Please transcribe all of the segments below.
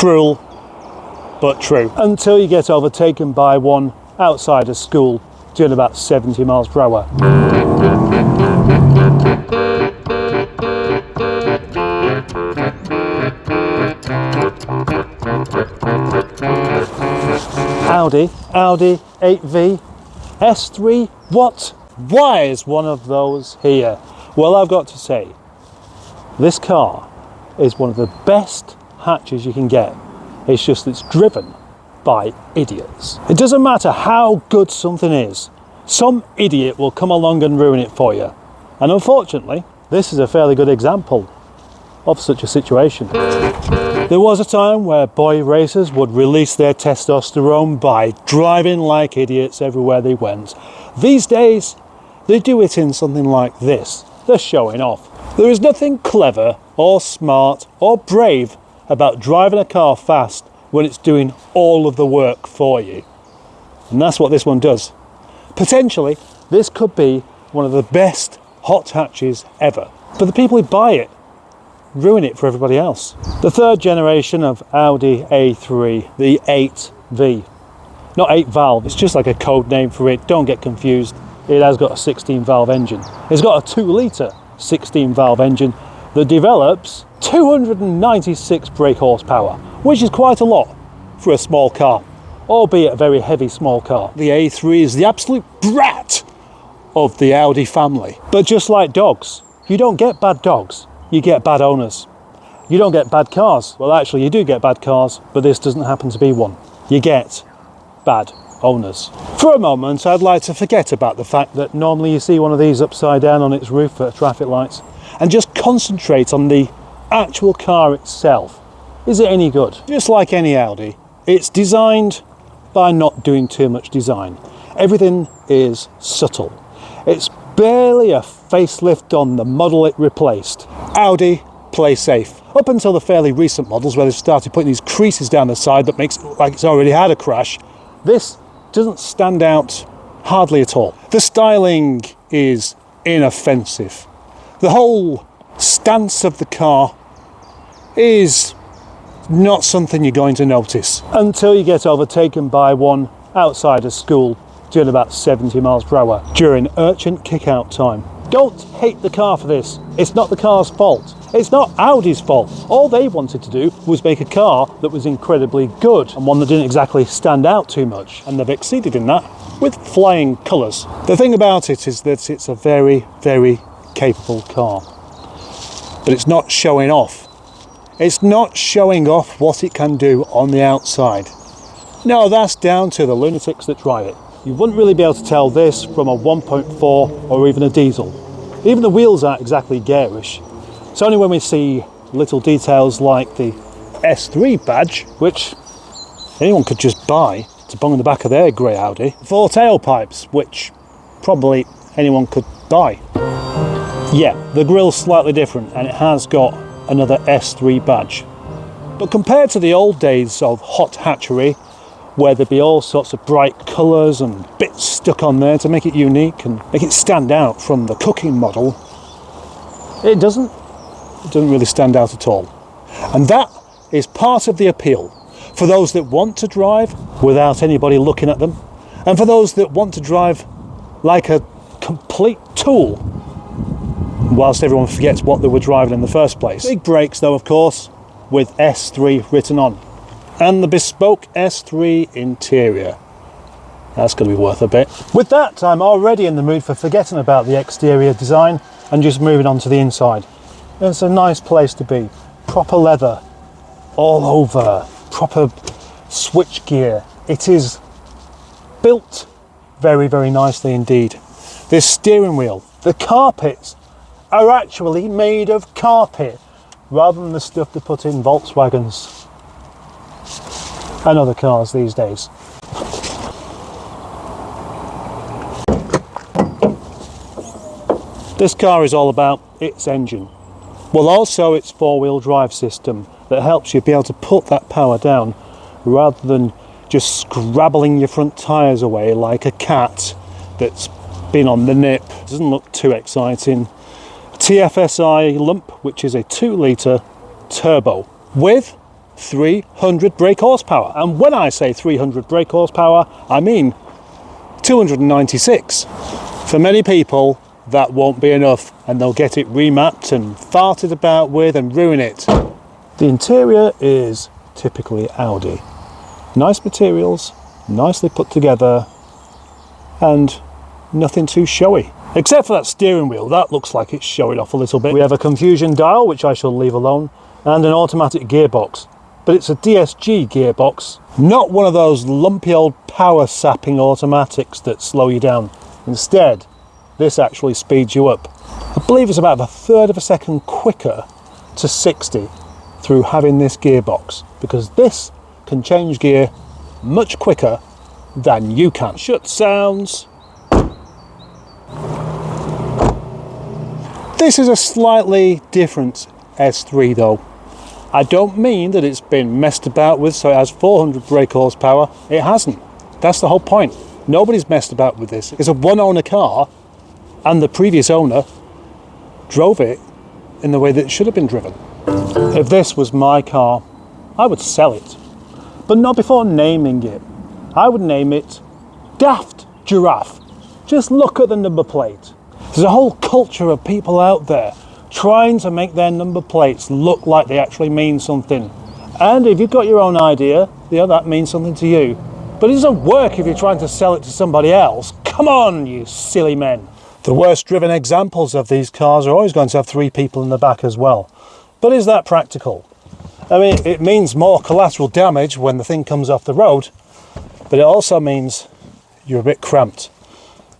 Cruel, but true. Until you get overtaken by one outside of school doing about 70 miles per hour. Audi A3, S3, what? Why is one of those here? Well, I've got to say, this car is one of the best hatches you can get. It's just it's driven by idiots. It doesn't matter how good something is, some idiot will come along and ruin it for you. And unfortunately, this is a fairly good example of such a situation. There was a time where boy racers would release their testosterone by driving like idiots everywhere they went. These days, they do it in something like this. They're showing off. There is nothing clever or smart or brave about driving a car fast when it's doing all of the work for you. And that's what this one does. Potentially, this could be one of the best hot hatches ever. But the people who buy it ruin it for everybody else. The third generation of Audi A3, the 8V. Not 8 valve, it's just like a code name for it, don't get confused. It has got a 16 valve engine. It's got a 2 litre 16 valve engine that develops 296 brake horsepower, which is quite a lot for a small car, albeit a very heavy small car. The A3 is the absolute brat of the Audi family. But just like dogs, you don't get bad dogs, you get bad owners. You don't get bad cars. Well, actually, you do get bad cars, but this doesn't happen to be one. You get bad owners. For a moment, I'd like to forget about the fact that normally you see one of these upside down on its roof at traffic lights and just concentrate on the actual car itself. Is it any good? Just like any Audi, it's designed by not doing too much design. Everything is subtle. It's barely a facelift on the model it replaced. Audi play safe. Up until the fairly recent models where they've started putting these creases down the side that makes it look like it's already had a crash, this doesn't stand out hardly at all. The styling is inoffensive. The whole stance of the car is not something you're going to notice. Until you get overtaken by one outside of school doing about 70 miles per hour during urgent kick-out time. Don't hate the car for this. It's not the car's fault. It's not Audi's fault. All they wanted to do was make a car that was incredibly good and one that didn't exactly stand out too much. And they've exceeded in that with flying colours. The thing about it is that it's a very, very capable car. But it's not showing off. It's not showing off what it can do on the outside. No, that's down to the lunatics that drive it. You wouldn't really be able to tell this from a 1.4 or even a diesel. Even the wheels aren't exactly garish. It's only when we see little details like the S3 badge, which anyone could just buy to bung on the back of their grey Audi, 4 tailpipes, which probably anyone could buy. Yeah, the grille's slightly different and it has got another S3 badge. But compared to the old days of hot hatchery, where there'd be all sorts of bright colours and bits stuck on there to make it unique and make it stand out from the cooking model, it doesn't really stand out at all. And that is part of the appeal for those that want to drive without anybody looking at them, and for those that want to drive like a complete tool whilst everyone forgets what they were driving in the first place. Big brakes though, of course, with S3 written on. And the bespoke S3 interior. That's going to be worth a bit. With that, I'm already in the mood for forgetting about the exterior design and just moving on to the inside. It's a nice place to be. Proper leather all over, proper switch gear. It is built very, very nicely indeed. This steering wheel, the carpets are actually made of carpet rather than the stuff they put in Volkswagens and other cars these days. This car is all about its engine. Well, also its four-wheel drive system that helps you be able to put that power down rather than just scrabbling your front tyres away like a cat that's been on the nip. Doesn't look too exciting. TFSI lump, which is a 2 litre turbo with 300 brake horsepower. And when I say 300 brake horsepower, I mean 296. For many people, that won't be enough, and they'll get it remapped and farted about with and ruin it. The interior is typically Audi. Nice materials, nicely put together, and nothing too showy. Except for that steering wheel, that looks like it's showing off a little bit. We have a confusion dial, which I shall leave alone, and an automatic gearbox. But it's a DSG gearbox, not one of those lumpy old power sapping automatics that slow you down. Instead, this actually speeds you up. I believe it's about a third of a second quicker to 60 through having this gearbox, because this can change gear much quicker than you can. Shut sounds. This is a slightly different S3 though. I don't mean that it's been messed about with so it has 400 brake horsepower. It hasn't. That's the whole point. Nobody's messed about with this. It's a one-owner car, and the previous owner drove it in the way that it should have been driven. If this was my car, I would sell it, but not before naming it. I would name it Daft Giraffe. Just look at the number plate. There's a whole culture of people out there trying to make their number plates look like they actually mean something. And if you've got your own idea, that means something to you. But it doesn't work if you're trying to sell it to somebody else. Come on, you silly men. The worst driven examples of these cars are always going to have 3 people in the back as well. But is that practical? I mean, it means more collateral damage when the thing comes off the road, but it also means you're a bit cramped.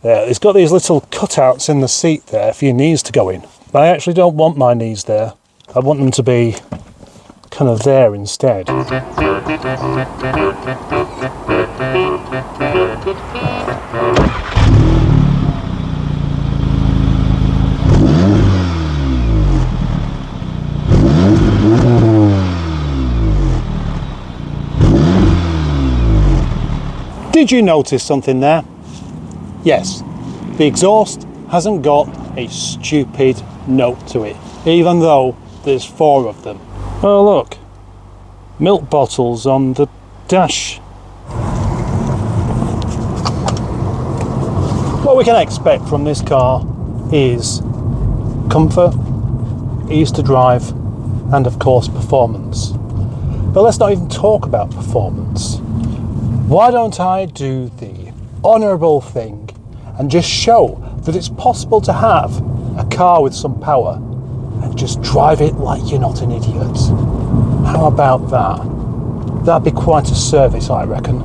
It's got these little cutouts in the seat there for your knees to go in. But I actually don't want my knees there. I want them to be kind of there instead. Did you notice something there? Yes, the exhaust hasn't got a stupid note to it, even though there's 4 of them. Oh look, milk bottles on the dash. What we can expect from this car is comfort, ease to drive, and of course performance. But let's not even talk about performance. Why don't I do the honourable thing and just show that it's possible to have a car with some power and just drive it like you're not an idiot? How about that? That'd be quite a service, I reckon.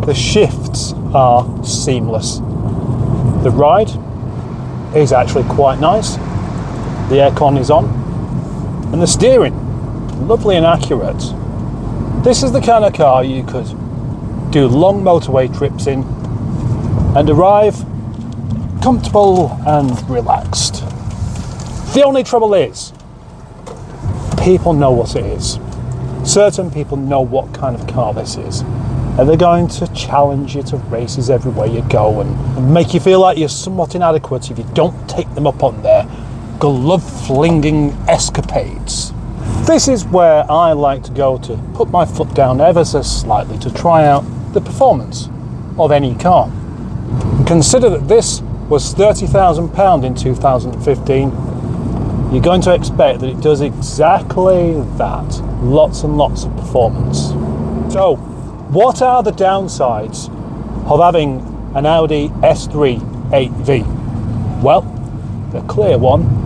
The shifts are seamless. The ride is actually quite nice. The aircon is on. And the steering, lovely and accurate. This is the kind of car you could do long motorway trips in and arrive comfortable and relaxed. The only trouble is, people know what it is. Certain people know what kind of car this is. And they're going to challenge you to races everywhere you go and make you feel like you're somewhat inadequate if you don't take them up on their glove-flinging escapades. This is where I like to go to put my foot down ever so slightly to try out the performance of any car. Consider that this was £30,000 in 2015. You're going to expect that it does exactly that. Lots and lots of performance. So, what are the downsides of having an Audi S3 8V? Well, the clear one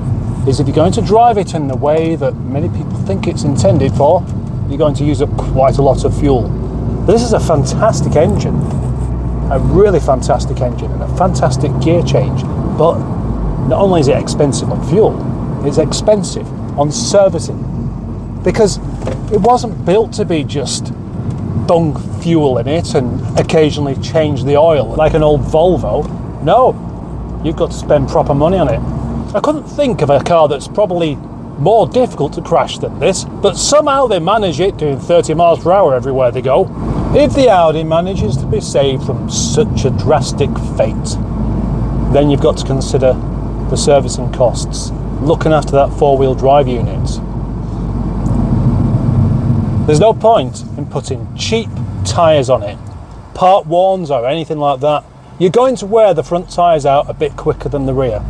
is if you're going to drive it in the way that many people think it's intended for, you're going to use up quite a lot of fuel. This is a fantastic engine, a really fantastic engine and a fantastic gear change, but not only is it expensive on fuel, it's expensive on servicing, because it wasn't built to be just bung fuel in it and occasionally change the oil like an old Volvo. No, you've got to spend proper money on it. I couldn't think of a car that's probably more difficult to crash than this, but somehow they manage it doing 30 miles per hour everywhere they go. If the Audi manages to be saved from such a drastic fate, then you've got to consider the servicing costs, looking after that 4-wheel drive unit. There's no point in putting cheap tyres on it, part ones or anything like that. You're going to wear the front tyres out a bit quicker than the rear.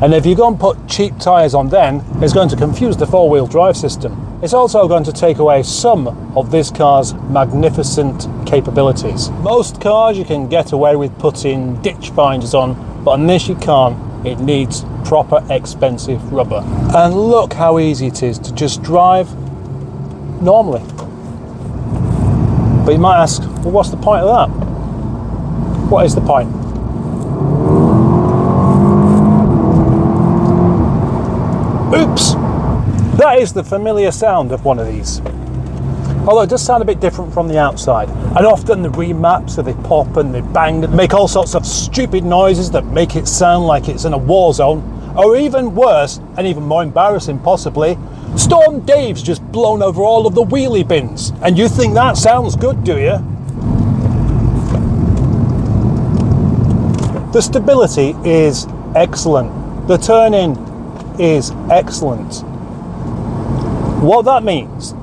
And if you go and put cheap tyres on then, it's going to confuse the four-wheel drive system. It's also going to take away some of this car's magnificent capabilities. Most cars you can get away with putting ditch finders on, but on this you can't. It needs proper expensive rubber. And look how easy it is to just drive normally. But you might ask, well, what's the point of that? What is the point? Oops! That is the familiar sound of one of these. Although it does sound a bit different from the outside. And often the remaps, so they pop and they bang and make all sorts of stupid noises that make it sound like it's in a war zone. Or even worse, and even more embarrassing possibly, Storm Dave's just blown over all of the wheelie bins. And you think that sounds good, do you? The stability is excellent. The turning is excellent. What that means,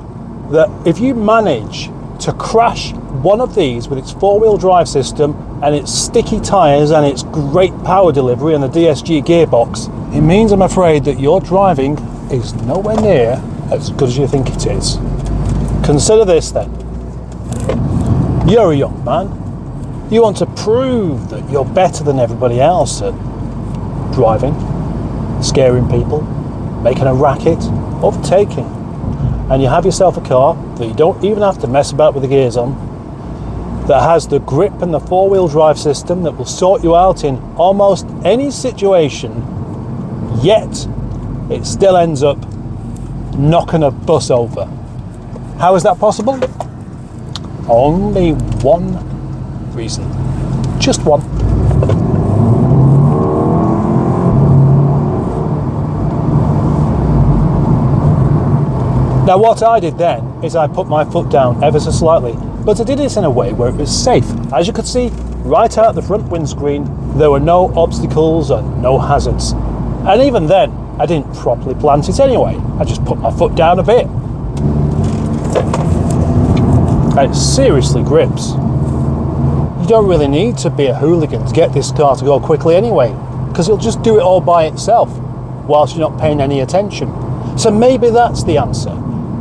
that if you manage to crash one of these with its four-wheel drive system and its sticky tyres and its great power delivery and the DSG gearbox, it means, I'm afraid, that your driving is nowhere near as good as you think it is. Consider this then. You're a young man. You want to prove that you're better than everybody else at driving, scaring people, making a racket, overtaking. And you have yourself a car that you don't even have to mess about with the gears on, that has the grip and the four-wheel drive system that will sort you out in almost any situation, yet it still ends up knocking a bus over. How is that possible? Only one reason. Just one. Now what I did then is I put my foot down ever so slightly, but I did it in a way where it was safe. As you could see, right out the front windscreen, there were no obstacles and no hazards. And even then, I didn't properly plant it anyway. I just put my foot down a bit. And it seriously grips. You don't really need to be a hooligan to get this car to go quickly anyway, because it'll just do it all by itself, whilst you're not paying any attention. So maybe that's the answer.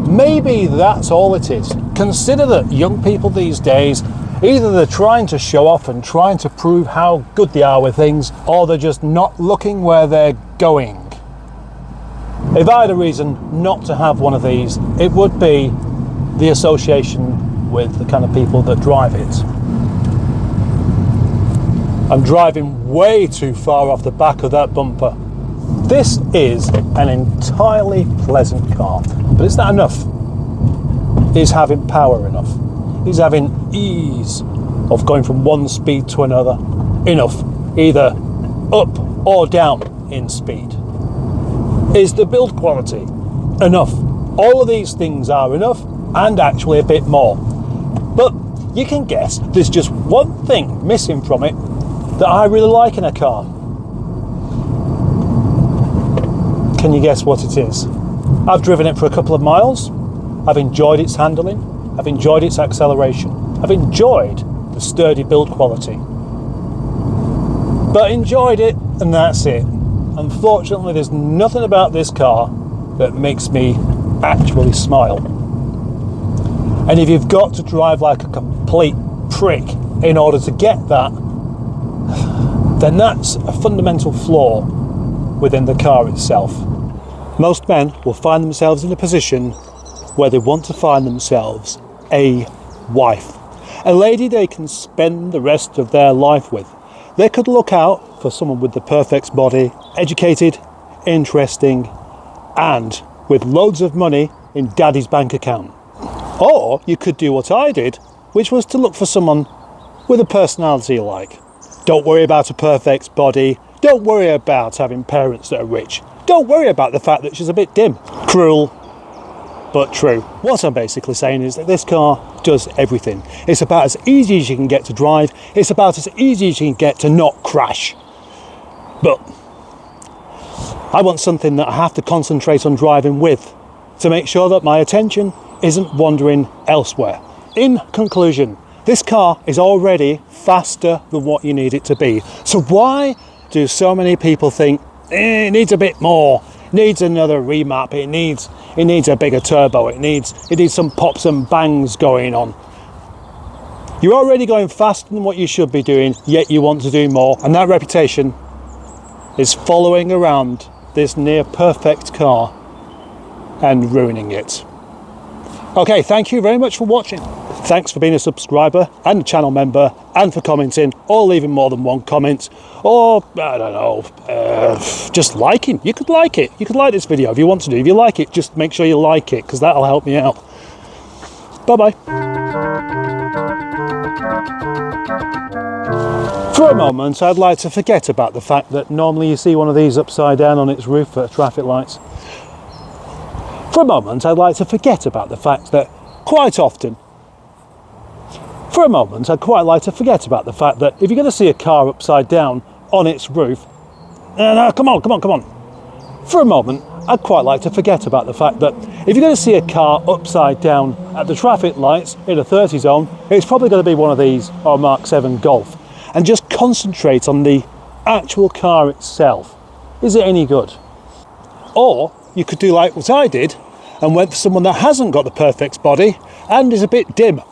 Maybe that's all it is. Consider that young people these days, either they're trying to show off and trying to prove how good they are with things, or they're just not looking where they're going. If I had a reason not to have one of these, it would be the association with the kind of people that drive it. I'm driving way too far off the back of that bumper. This is an entirely pleasant car, but is that enough? Is having power enough? Is having ease of going from one speed to another enough, either up or down in speed? Is the build quality enough? All of these things are enough, and actually a bit more. But you can guess there's just one thing missing from it that I really like in a car. Can you guess what it is? I've driven it for a couple of miles. I've enjoyed its handling. I've enjoyed its acceleration. I've enjoyed the sturdy build quality. But enjoyed it, and that's it. Unfortunately, there's nothing about this car that makes me actually smile. And if you've got to drive like a complete prick in order to get that, then that's a fundamental flaw within the car itself. Most men will find themselves in a position where they want to find themselves a wife, a lady they can spend the rest of their life with. They could look out for someone with the perfect body, educated, interesting, and with loads of money in daddy's bank account. Or you could do what I did, which was to look for someone with a personality you like. Don't worry about a perfect body. Don't worry about having parents that are rich. Don't worry about the fact that she's a bit dim. Cruel, but true. What I'm basically saying is that this car does everything. It's about as easy as you can get to drive. It's about as easy as you can get to not crash. But I want something that I have to concentrate on driving with, to make sure that my attention isn't wandering elsewhere. In conclusion, this car is already faster than what you need it to be. So why do so many people think it needs a bit more, needs another remap, it needs a bigger turbo, it needs some pops and bangs going on? You're already going faster than what you should be doing, yet you want to do more, and that reputation is following around this near perfect car and ruining it. Okay, thank you very much for watching. Thanks for being a subscriber and a channel member, and for commenting or leaving more than one comment, or I don't know, just liking. You could like it. You could like this video if you want to do. If you like it, just make sure you like it, because that'll help me out. Bye bye. For a moment, I'd like to forget about the fact that normally you see one of these upside down on its roof at traffic lights. For a moment, I'd like to forget about the fact that quite often, for a moment, I'd quite like to forget about the fact that if you're going to see a car upside down on its roof, no, come on. For a moment, I'd quite like to forget about the fact that if you're going to see a car upside down at the traffic lights in a 30 zone, it's probably going to be one of these or a Mark 7 Golf, and just concentrate on the actual car itself. Is it any good? Or you could do like what I did and went for someone that hasn't got the perfect body and is a bit dim.